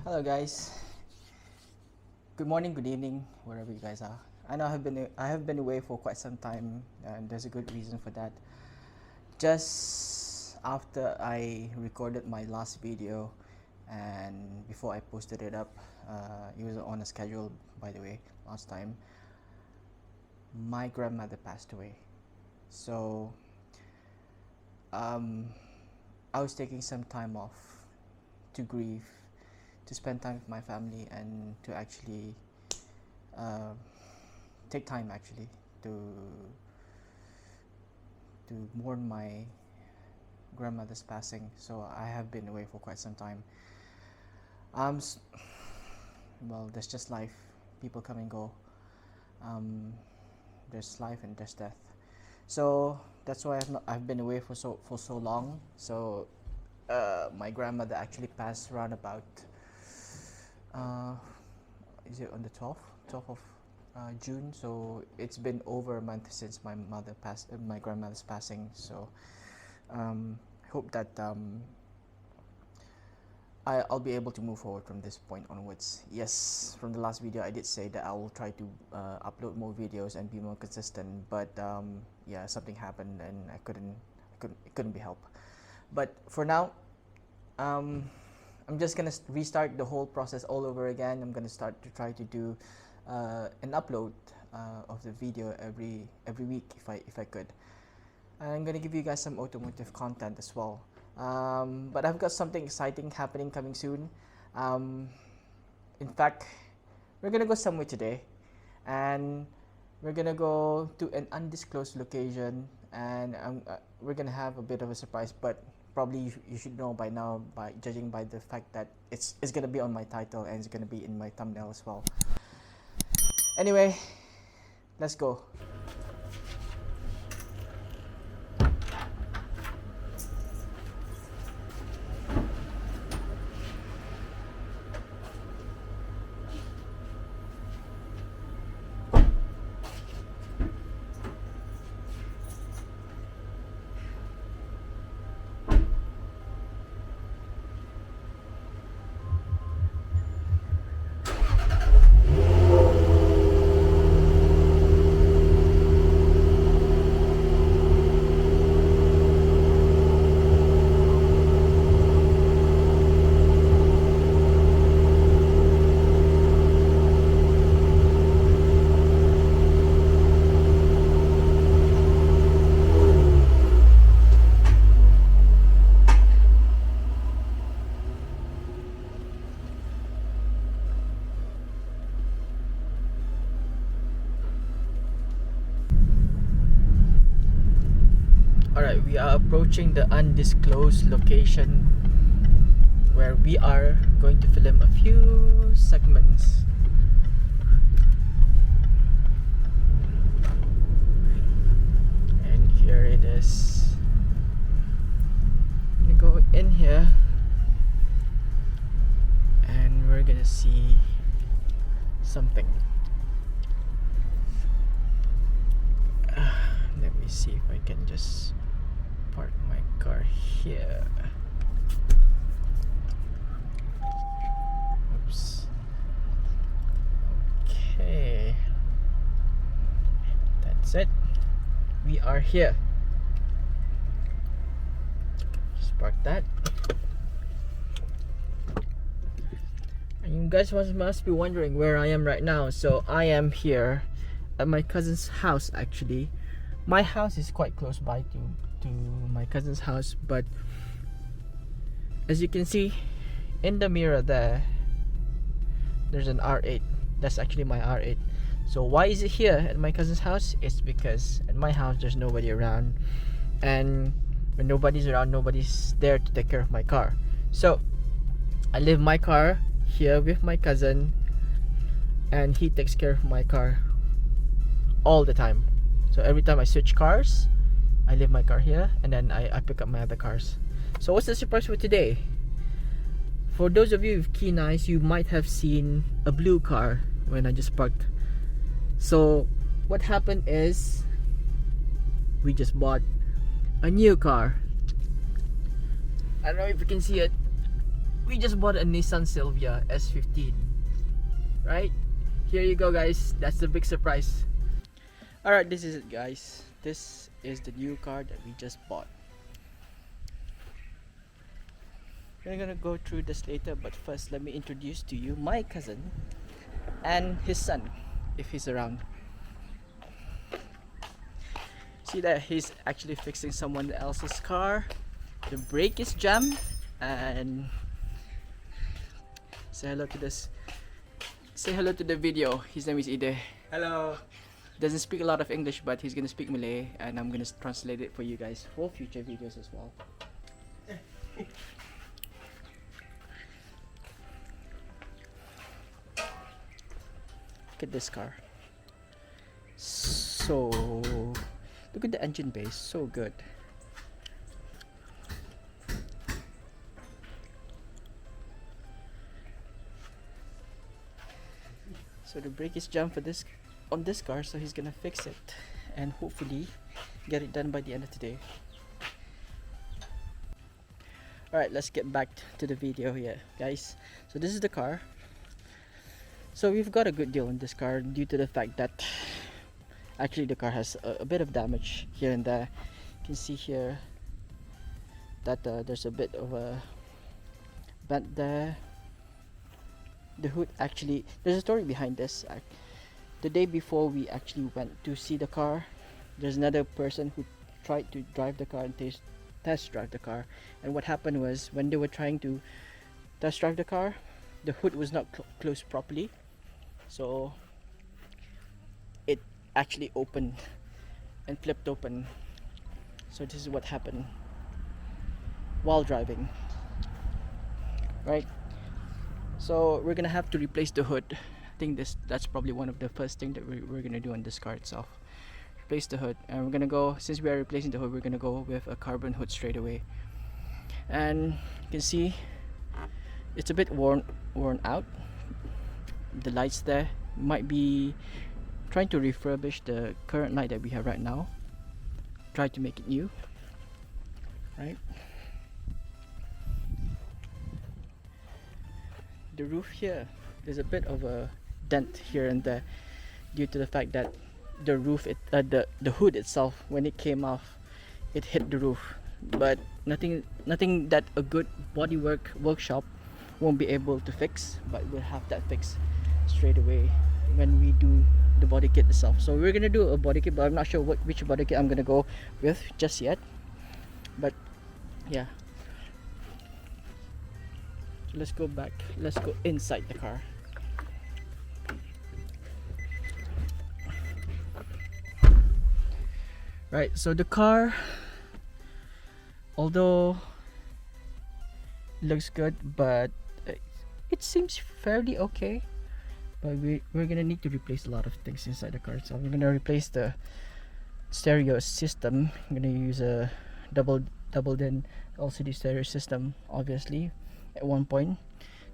Hello guys. Good morning, good evening, wherever you guys are. I know I have been away for quite some time, and there's a good reason for that. Just after I recorded my last video, and before I posted it up, it was on a schedule, by the way. Last time, my grandmother passed away, so I was taking some time off to grieve, to spend time with my family, and to actually take time actually to mourn my grandmother's passing. So I have been away for quite some time. Um, well, there's just life. People come and go. There's life and there's death. So that's why I've been away for so long. So my grandmother actually passed around about is it on the 12th of June. So it's been over a month since my grandmother's passing. So I hope that I'll be able to move forward from this point onwards. Yes, from the last video I did say that I will try to upload more videos and be more consistent, but yeah, something happened and it couldn't be helped. But for now, I'm just gonna restart the whole process all over again. I'm gonna start to try to do an upload of the video every week if I could. I'm gonna give you guys some automotive content as well. But I've got something exciting happening coming soon. In fact, we're gonna go somewhere today, and we're gonna go to an undisclosed location, and we're gonna have a bit of a surprise. But probably you should know by now, by judging by the fact that it's gonna be on my title and it's gonna be in my thumbnail as well. Anyway, let's go. Alright, we are approaching the undisclosed location where we are going to film a few segments. And here it is. I'm gonna go in here and we're gonna see something. Let me see if I can just park my car here. Oops. Okay. That's it. We are here. Just park that. And you guys must be wondering where I am right now. So I am here at my cousin's house actually. My house is quite close by to my cousin's house, but as you can see in the mirror there's an R8. That's actually my R8. So why is it here at my cousin's house? It's because at my house there's nobody around, and when nobody's around, nobody's there to take care of my car. So I leave my car here with my cousin, and he takes care of my car all the time. So every time I switch cars, I leave my car here and then I pick up my other cars. So what's the surprise for today? For those of you with keen eyes, you might have seen a blue car when I just parked. So what happened is we just bought a new car. I don't know if you can see it. we just bought a Nissan Silvia S15, right? Here you go, guys. That's the big surprise. Alright, this is it, guys. This is the new car that we just bought. We're gonna go through this later, but first let me introduce to you my cousin and his son, if he's around. See that he's actually fixing someone else's car. The brake is jammed, and say hello to this. Say hello to the video. His name is Ide. Hello. Doesn't speak a lot of English, but he's gonna speak Malay, and I'm gonna translate it for you guys for future videos as well. Look at this car. So, look at the engine bay, so good. So the brake is jammed for this on this car, so he's gonna fix it and hopefully get it done by the end of today. Alright, let's get back to the video here, guys. So this is the car. So we've got a good deal on this car due to the fact that actually the car has a bit of damage here and there. You can see here that there's a bit of a bent there. The hood, actually, there's a story behind this. The day before we actually went to see the car, there's another person who tried to drive the car and test drive the car, and what happened was when they were trying to test drive the car, the hood was not closed properly, so it actually opened and flipped open. So this is what happened while driving, right? So we're gonna have to replace the hood. I think that's probably one of the first thing that we're gonna do on this car itself. Replace the hood, and we're gonna go, since we are replacing the hood, we're gonna go with a carbon hood straight away. And you can see it's a bit worn out. The lights there might be trying to refurbish the current light that we have right now. Try to make it new, right? The roof here, there's a bit of a dent here and there due to the fact that the roof, the hood itself, when it came off, it hit the roof. But nothing that a good bodywork workshop won't be able to fix. But we'll have that fixed straight away when we do the body kit itself. So we're gonna do a body kit, but I'm not sure which body kit I'm gonna go with just yet. But yeah. Let's go back. Let's go inside the car. Right, so the car, although looks good, but it seems fairly okay. But we're gonna need to replace a lot of things inside the car. So we're gonna replace the stereo system. I'm gonna use a double din LCD stereo system, obviously. At one point,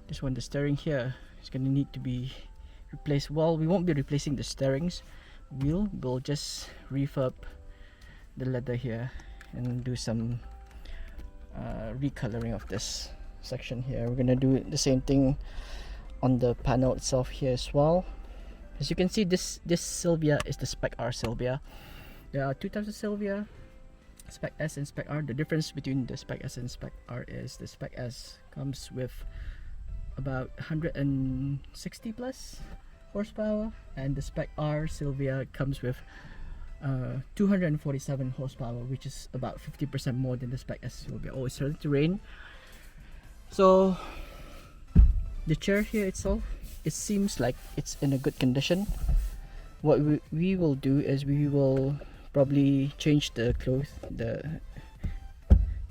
this one, the steering here, is gonna need to be replaced. Well, we won't be replacing the steerings wheel. We'll just refurb the leather here and do some recoloring of this section here. We're gonna do the same thing on the panel itself here as well. As you can see, this Silvia is the Spec R Silvia. There are two types of Silvia, Spec S and Spec R. The difference between the Spec S and Spec R is the Spec S comes with about 160 plus horsepower, and the Spec R Silvia comes with 247 horsepower, which is about 50% more than the Spec S Silvia. Oh, it's starting to rain. So the chair here itself, it seems like it's in a good condition. What we will do is we will probably change the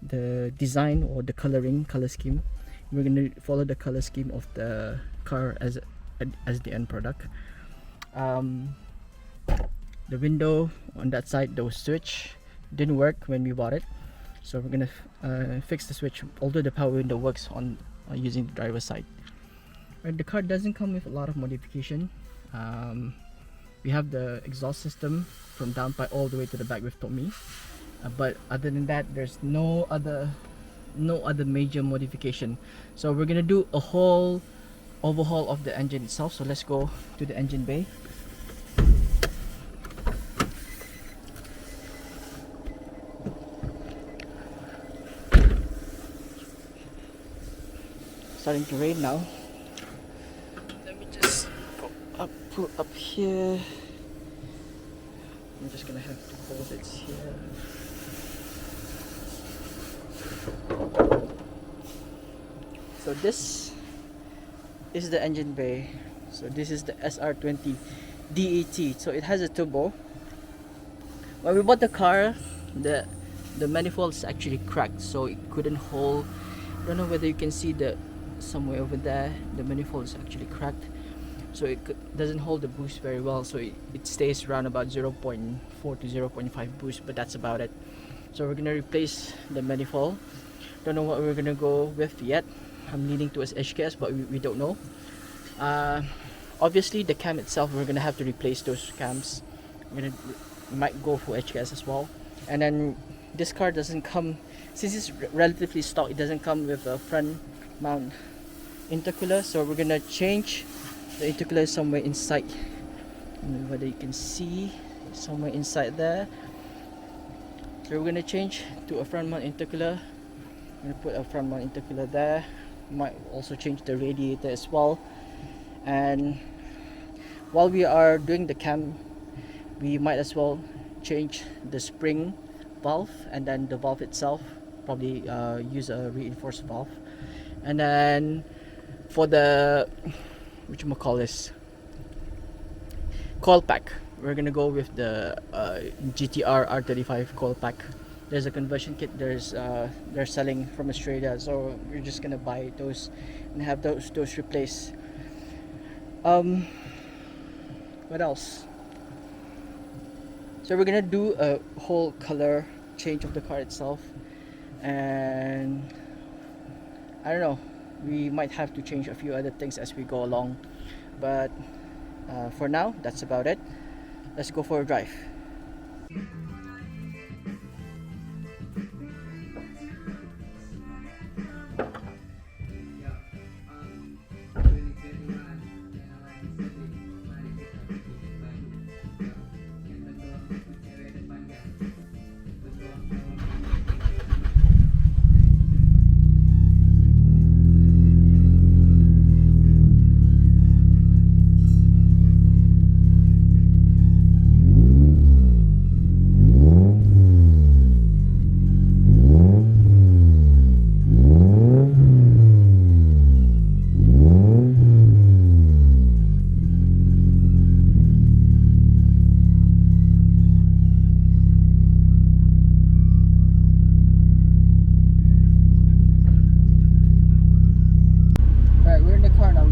the design or the color scheme. We're going to follow the color scheme of the car as the end product. The window on that side, the switch didn't work when we bought it, so we're gonna fix the switch, although the power window works on using the driver's side. Right, the car doesn't come with a lot of modification. We have the exhaust system from downpipe all the way to the back with Tommy, but other than that, there's no other no other major modification. So we're gonna do a whole overhaul of the engine itself. So let's go to the engine bay. Starting to rain now. Let me just pull up here. I'm just gonna have to hold it here. So this is the engine bay. So this is the SR20 DET. So it has a turbo. When we bought the car, the manifold is actually cracked, so it couldn't hold. I don't know whether you can see the somewhere over there. The manifold is actually cracked, so it doesn't hold the boost very well. So it stays around about 0.4 to 0.5 boost, but that's about it. So we're gonna replace the manifold. Don't know what we're gonna go with yet. I'm leaning towards HKS, but we don't know. Obviously the cam itself, we're gonna have to replace those cams. We might go for HKS as well. And then this car doesn't come, since it's relatively stock, it doesn't come with a front mount intercooler, so we're gonna change the intercooler somewhere inside. I don't know whether you can see, somewhere inside there. So we're gonna change to a front mount intercooler. I'm gonna put a front mount intercooler there. Might also change the radiator as well. And while we are doing the cam, we might as well change the spring valve, and then the valve itself, probably use a reinforced valve. And then for the whatchamacallit, coil pack, we're gonna go with the GTR R35 coil pack. There's a conversion kit, they're selling from Australia, so we're just gonna buy those and have those replaced. What else? So we're gonna do a whole color change of the car itself, and I don't know, we might have to change a few other things as we go along, but for now that's about it. Let's go for a drive.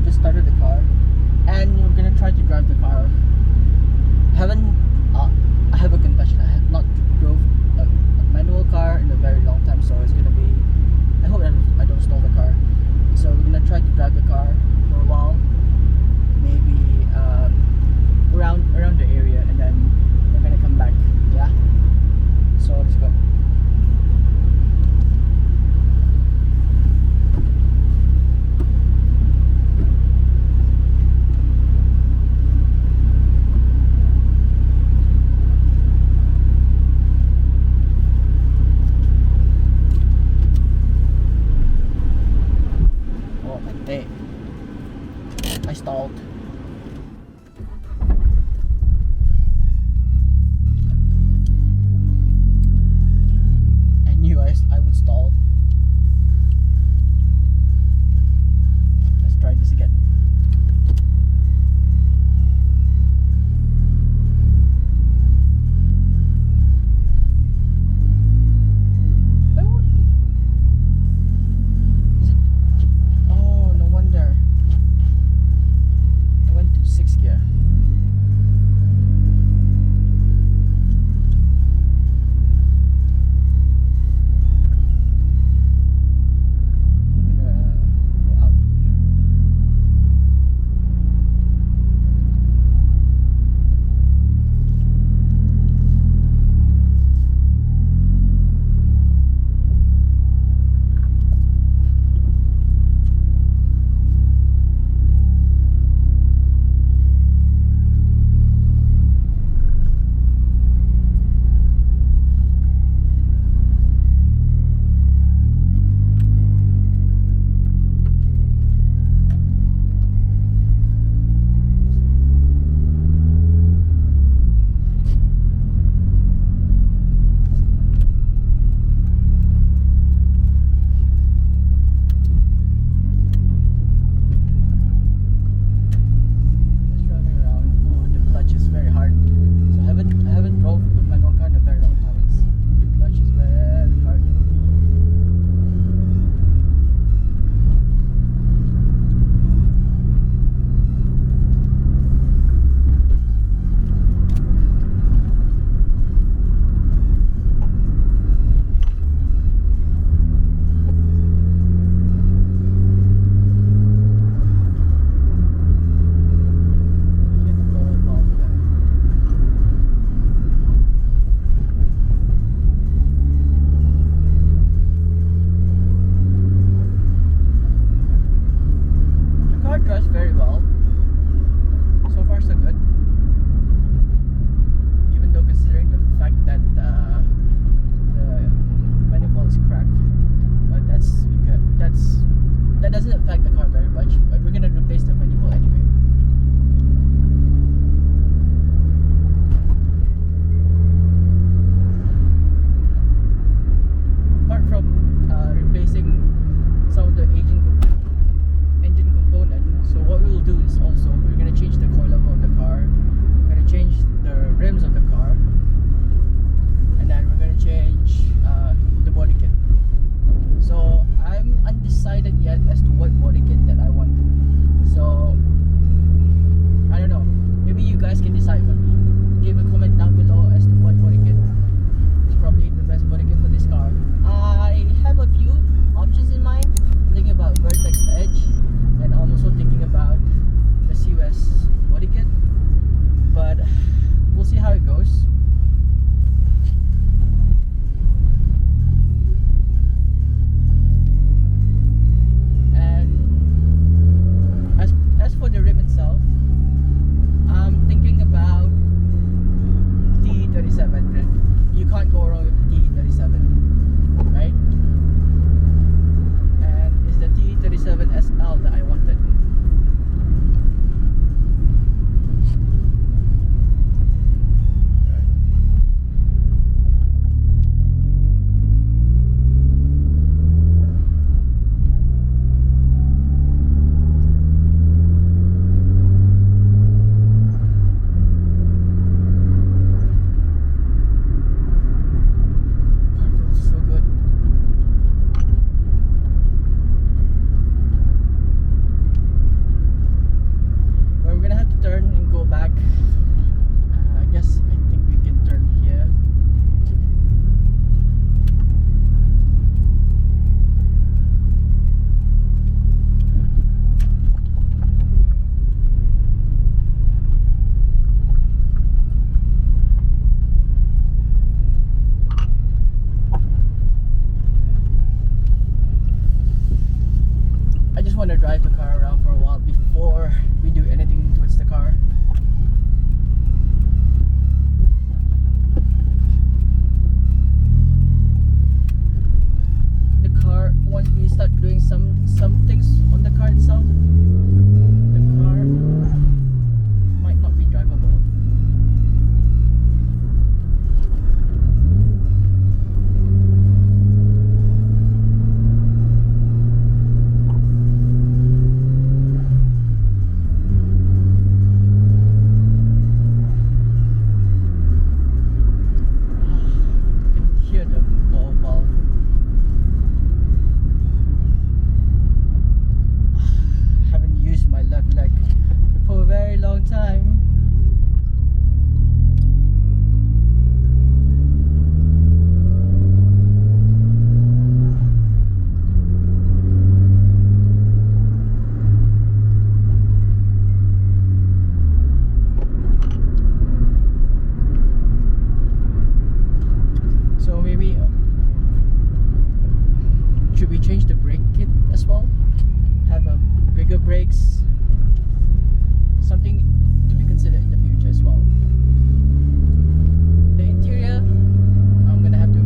Started the car and we're gonna try to drive the car. I have a confession, I have not drove a manual car in a very long time, so it's gonna be, I hope I don't stall the car. So we're gonna try to drive the car for a while, maybe around the area, and then we're gonna come back. Yeah, so let's go. I stalled. I knew I would stall. Let's try this again. something to be considered in the future as well. The interior, I'm gonna have to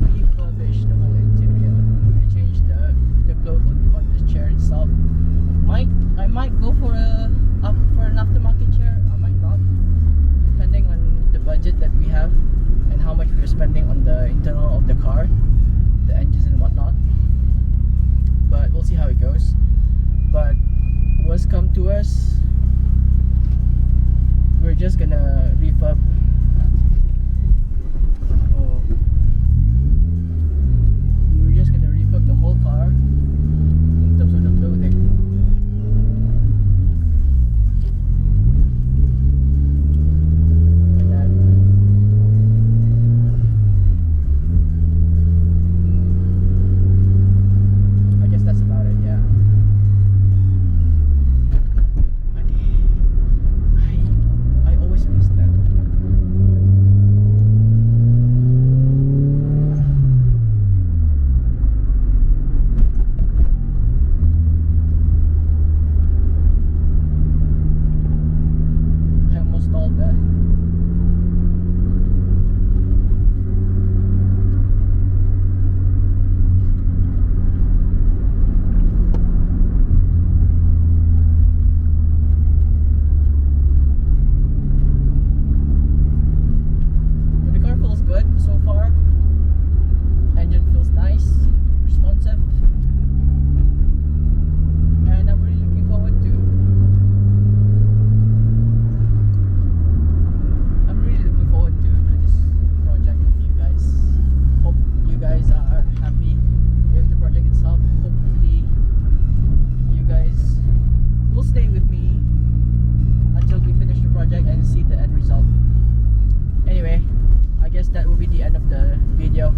refurbish the whole interior. Change the cloth on the chair itself. I might go for an aftermarket chair. I might not, depending on the budget that we have and how much we are spending on the internal of the car, the engines and whatnot. But we'll see how it goes. But worst come to us, we're just gonna refurb. Oh, we're just gonna refurb the whole car in terms of the clothing. And then I guess that's about it. Yeah. I always miss that. I almost stalled there. But the car feels good so far. Engine feels nice, responsive, and I'm really looking forward to. I'm really looking forward to do this project with you guys. Hope you guys are happy with the project itself. Hopefully, you guys will stay with me until we finish the project and see the end result. Anyway, I guess that will be the end of the video.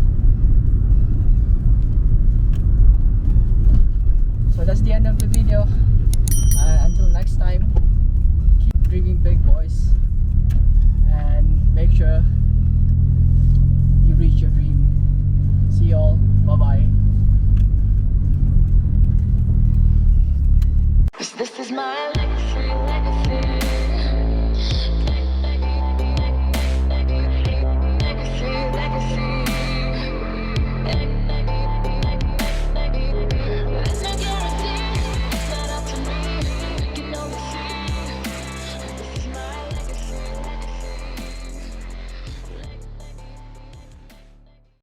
So that's the end of the video. Until next time, keep dreaming big, boys, and make sure you reach your dream. See y'all. Bye bye.